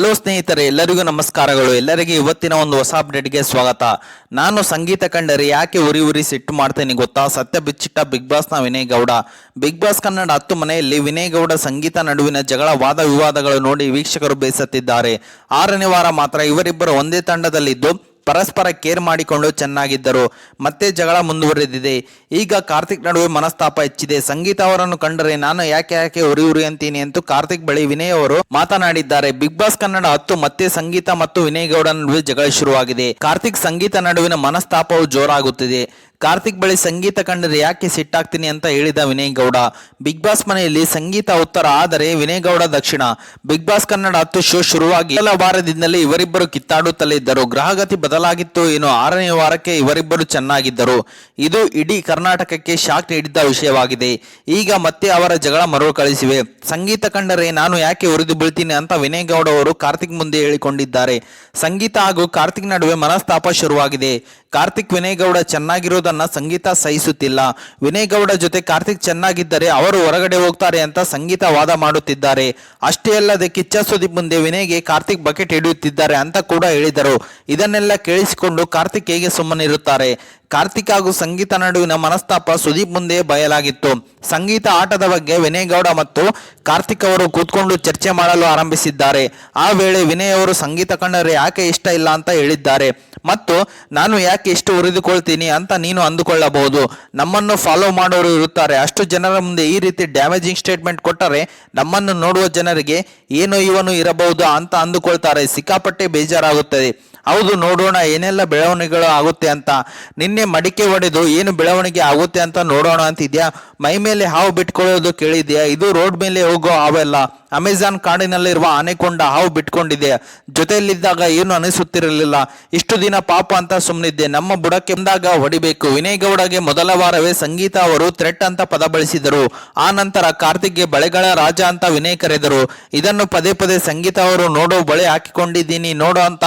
Hello ಸ್ನೇಹಿತರೆ, ಎಲ್ಲರಿಗೂ ನಮಸ್ಕಾರಗಳು. ಎಲ್ಲರಿಗೆ ಇವತ್ತಿನ ಒಂದು ಹೊಸ ಅಪ್ಡೇಟ್ಗೆ ಸ್ವಾಗತ. ನಾನು ಸಂಗೀತ ಕಂಡರೆ ಯಾಕೆ ಉರಿ ಸಿಟ್ಟು ಮಾಡ್ತೇನೆ ಗೊತ್ತಾ? ಸತ್ಯ ಬಿಚ್ಚಿಟ್ಟ ಬಿಗ್ ಬಾಸ್ನ ವಿನಯ್ ಗೌಡ. ಬಿಗ್ ಬಾಸ್ ಕನ್ನಡ 10 ಮನೆಯಲ್ಲಿ ವಿನಯ್ ಗೌಡ ಸಂಗೀತ ನಡುವಿನ ಜಗಳ, ವಾದ ವಿವಾದಗಳು ನೋಡಿ ವೀಕ್ಷಕರು ಬೇಸತ್ತಿದ್ದಾರೆ. 6ನೇ ವಾರ ಮಾತ್ರ ಇವರಿಬ್ಬರು ಒಂದೇ ತಂಡದಲ್ಲಿದ್ದು ಪರಸ್ಪರ ಕೇರ್ ಮಾಡಿಕೊಂಡು ಚೆನ್ನಾಗಿದ್ದರು. ಮತ್ತೆ ಜಗಳ ಮುಂದುವರೆದಿದೆ. ಈಗ ಕಾರ್ತಿಕ್ ನಡುವೆ ಮನಸ್ತಾಪ ಹೆಚ್ಚಿದೆ. ಸಂಗೀತ ಅವರನ್ನು ಕಂಡರೆ ನಾನು ಯಾಕೆ ಉರಿ ಅಂತೀನಿ ಎಂದು ಕಾರ್ತಿಕ್ ಬಳಿ ವಿನಯ್ ಅವರು ಮಾತನಾಡಿದ್ದಾರೆ. ಬಿಗ್ ಬಾಸ್ ಕನ್ನಡ 10 ಮತ್ತೆ ಸಂಗೀತ ಮತ್ತು ವಿನಯ್ ಗೌಡ ನಡುವೆ ಜಗಳ ಶುರುವಾಗಿದೆ. ಕಾರ್ತಿಕ್ ಸಂಗೀತ ನಡುವಿನ ಮನಸ್ತಾಪವು ಜೋರಾಗುತ್ತಿದೆ. ಕಾರ್ತಿಕ್ ಬಳಿ ಸಂಗೀತ ಕಂಡರೆ ಯಾಕೆ ಸಿಟ್ಟಾಗ್ತೀನಿ ಅಂತ ಹೇಳಿದ ವಿನಯ್ ಗೌಡ. ಬಿಗ್ ಬಾಸ್ ಮನೆಯಲ್ಲಿ ಸಂಗೀತ ಉತ್ತರ, ಆದರೆ ವಿನಯ್ ಗೌಡ ದಕ್ಷಿಣ. ಬಿಗ್ ಬಾಸ್ ಕನ್ನಡ 10 ಶೋ ಶುರುವಾಗಿ ಕೆಲ ವಾರದಿಂದಲೇ ಇವರಿಬ್ಬರು ಕಿತ್ತಾಡುತ್ತಲೇ ಇದ್ದರು. ಗ್ರಹಗತಿ ಬದಲಾಗಿತ್ತು ಏನೋ. 6ನೇ ವಾರಕ್ಕೆ ಇವರಿಬ್ಬರು ಚೆನ್ನಾಗಿದ್ದರು. ಇದು ಇಡೀ ಕರ್ನಾಟಕಕ್ಕೆ ಶಾಕ್ ನೀಡಿದ್ದ ವಿಷಯವಾಗಿದೆ. ಈಗ ಮತ್ತೆ ಅವರ ಜಗಳ ಮರುಕಳಿಸಿವೆ. ಸಂಗೀತ ಕಂಡರೆ ನಾನು ಯಾಕೆ ಉರಿದು ಬೀಳ್ತೀನಿ ಅಂತ ವಿನಯ್ ಗೌಡ ಅವರು ಕಾರ್ತಿಕ್ ಮುಂದೆ ಹೇಳಿಕೊಂಡಿದ್ದಾರೆ. ಸಂಗೀತ ಹಾಗೂ ಕಾರ್ತಿಕ್ ನಡುವೆ ಮನಸ್ತಾಪ ಶುರುವಾಗಿದೆ. ಕಾರ್ತಿಕ್ ವಿನಯ್ ಗೌಡ ಚೆನ್ನಾಗಿರೋದನ್ನ ಸಂಗೀತ ಸಹಿಸುತ್ತಿಲ್ಲ. ವಿನಯ್ ಗೌಡ ಜೊತೆ ಕಾರ್ತಿಕ್ ಚೆನ್ನಾಗಿದ್ದರೆ ಅವರು ಹೊರಗಡೆ ಹೋಗ್ತಾರೆ ಅಂತ ಸಂಗೀತ ವಾದ ಮಾಡುತ್ತಿದ್ದಾರೆ. ಅಷ್ಟೇ ಅಲ್ಲದೆ ಕಿಚ್ಚ ಸುದೀಪ್ ಮುಂದೆ ವಿನಯ್ಗೆ ಕಾರ್ತಿಕ್ ಬಕೆಟ್ ಹಿಡಿಯುತ್ತಿದ್ದಾರೆ ಅಂತ ಕೂಡ ಹೇಳಿದರು. ಇದನ್ನೆಲ್ಲ ಕೇಳಿಸಿಕೊಂಡು ಕಾರ್ತಿಕ್ ಹೇಗೆ ಸುಮ್ಮನಿರುತ್ತಾರೆ? ಕಾರ್ತಿಕ್ ಹಾಗೂ ಸಂಗೀತ ನಡುವಿನ ಮನಸ್ತಾಪ ಸುದೀಪ್ ಮುಂದೆ ಬಯಲಾಗಿತ್ತು. ಸಂಗೀತ ಆಟದ ಬಗ್ಗೆ ವಿನಯ್ ಗೌಡ ಮತ್ತು ಕಾರ್ತಿಕ್ ಅವರು ಕೂತ್ಕೊಂಡು ಚರ್ಚೆ ಮಾಡಲು ಆರಂಭಿಸಿದ್ದಾರೆ. ಆ ವೇಳೆ ವಿನಯ್ ಅವರು ಸಂಗೀತ ಕಂಡರೆ ಯಾಕೆ ಇಷ್ಟ ಇಲ್ಲ ಅಂತ ಹೇಳಿದ್ದಾರೆ. ಮತ್ತು ನಾನು ಯಾಕೆ ಇಷ್ಟು ಉರಿದುಕೊಳ್ತೀನಿ ಅಂತ ನೀನು ಅಂದುಕೊಳ್ಳಬಹುದು. ನಮ್ಮನ್ನು ಫಾಲೋ ಮಾಡೋರು ಇರುತ್ತಾರೆ. ಅಷ್ಟು ಜನರ ಮುಂದೆ ಈ ರೀತಿ ಡ್ಯಾಮೇಜಿಂಗ್ ಸ್ಟೇಟ್ಮೆಂಟ್ ಕೊಟ್ಟರೆ ನಮ್ಮನ್ನು ನೋಡುವ ಜನರಿಗೆ ಏನೋ ಇವನು ಇರಬಹುದು ಅಂತ ಅಂದುಕೊಳ್ತಾರೆ. ಸಿಕ್ಕಾಪಟ್ಟೆ ಬೇಜಾರಾಗುತ್ತದೆ. ಹೌದು, ನೋಡೋಣ ಏನೆಲ್ಲ ಬೆಳವಣಿಗೆಗಳು ಆಗುತ್ತೆ ಅಂತ. ನಿನ್ನೆ ಮಡಿಕೆ ಹೊಡೆದು ಏನು ಬೆಳವಣಿಗೆ ಆಗುತ್ತೆ ಅಂತ ನೋಡೋಣ ಅಂತಿದ್ಯಾ? ಮೈ ಮೇಲೆ ಹಾವು ಬಿಟ್ಕೊಳ್ಳೋದು ಕೇಳಿದ್ಯಾ? ಇದು ರೋಡ್ ಮೇಲೆ ಹೋಗೋ ಹಾವೆಲ್ಲ. ಅಮೆಜಾನ್ ಕಾಡಿನಲ್ಲಿರುವ ಆನೆಕೊಂಡ ಹಾವು ಬಿಟ್ಕೊಂಡಿದೆ. ಜೊತೆಯಲ್ಲಿದ್ದಾಗ ಏನು ಅನಿಸುತ್ತಿರಲಿಲ್ಲ. ಇಷ್ಟು ದಿನ ಪಾಪ ಅಂತ ಸುಮ್ಮನಿದ್ದೆ. ನಮ್ಮ ಬುಡಕ್ಕೆ ಬಂದಾಗ ಹೊಡಿಬೇಕು. ವಿನಯ್ ಗೌಡಗೆ ಮೊದಲ ವಾರವೇ ಸಂಗೀತ ಅವರು ಥ್ರೆಟ್ ಅಂತ ಪದ ಬಳಸಿದರು. ಆ ನಂತರ ಕಾರ್ತಿಕ್ಗೆ ಬಳೆಗಳ ರಾಜ ಅಂತ ವಿನಯ್ ಕರೆದರು. ಇದನ್ನು ಪದೇ ಪದೇ ಸಂಗೀತ ಅವರು ನೋಡೋ ಬಳೆ ಹಾಕಿಕೊಂಡಿದ್ದೀನಿ ನೋಡೋ ಅಂತ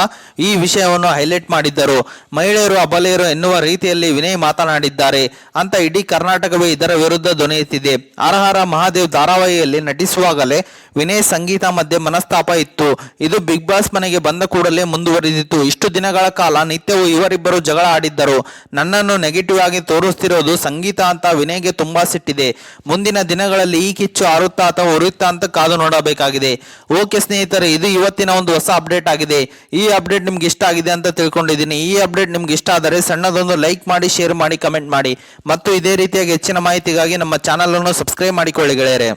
ಈ ವಿಷಯವನ್ನು ಹೈಲೈಟ್ ಮಾಡಿದ್ದರು. ಮಹಿಳೆಯರು ಅಬಲೆಯರು ಎನ್ನುವ ರೀತಿಯಲ್ಲಿ ವಿನಯ್ ಮಾತನಾಡಿದ್ದಾರೆ ಅಂತ ಇಡೀ ಕರ್ನಾಟಕವೇ ಇದರ ವಿರುದ್ಧ ಧ್ವನಿ ಎತ್ತಿದೆ. ಹರ ಮಹಾದೇವ್ ಧಾರಾವಾಹಿಯಲ್ಲಿ ನಟಿಸುವಾಗಲೇ ವಿನಯ್ ಸಂಗೀತ ಮಧ್ಯೆ ಮನಸ್ತಾಪ ಇತ್ತು. ಇದು ಬಿಗ್ ಬಾಸ್ ಮನೆಗೆ ಬಂದ ಕೂಡಲೇ ಮುಂದುವರಿದಿತ್ತು. ಇಷ್ಟು ದಿನಗಳ ಕಾಲ ನಿತ್ಯವೂ ಇವರಿಬ್ಬರು ಜಗಳ ಆಡಿದ್ದರು. ನನ್ನನ್ನು ನೆಗೆಟಿವ್ ಆಗಿ ತೋರಿಸ್ತಿರೋದು ಸಂಗೀತ ಅಂತ ವಿನಯ್ಗೆ ತುಂಬಾ ಸಿಟ್ಟಿದೆ. ಮುಂದಿನ ದಿನಗಳಲ್ಲಿ ಈ ಕಿಚ್ಚು ಆರುತ್ತಾ ಅಥವಾ ಉರಿಯುತ್ತಾ ಅಂತ ಕಾದು ನೋಡಬೇಕಾಗಿದೆ. ಓಕೆ ಸ್ನೇಹಿತರೆ, ಇದು ಇವತ್ತಿನ ಒಂದು ಹೊಸ ಅಪ್ಡೇಟ್ ಆಗಿದೆ. ಈ ಅಪ್ಡೇಟ್ ನಿಮ್ಗೆ ಇಷ್ಟ ಆಗಿದೆ ಅಂತ ತಿಳ್ಕೊಂಡಿದ್ದೀನಿ. ಈ ಅಪ್ಡೇಟ್ ನಿಮ್ಗೆ ಇಷ್ಟ ಆದರೆ ಸಣ್ಣದೊಂದು ಲೈಕ್ ಮಾಡಿ, ಶೇರ್ ಮಾಡಿ, ಕಮೆಂಟ್ ಮಾಡಿ ಮತ್ತು ಇದೇ ರೀತಿಯಾಗಿ ಹೆಚ್ಚಿನ ಮಾಹಿತಿಗಾಗಿ ನಮ್ಮ ಚಾನಲ್ ಅನ್ನು ಸಬ್ಸ್ಕ್ರೈಬ್ ಮಾಡಿಕೊಳ್ಳಿ ಗೆಳೆಯರೆ.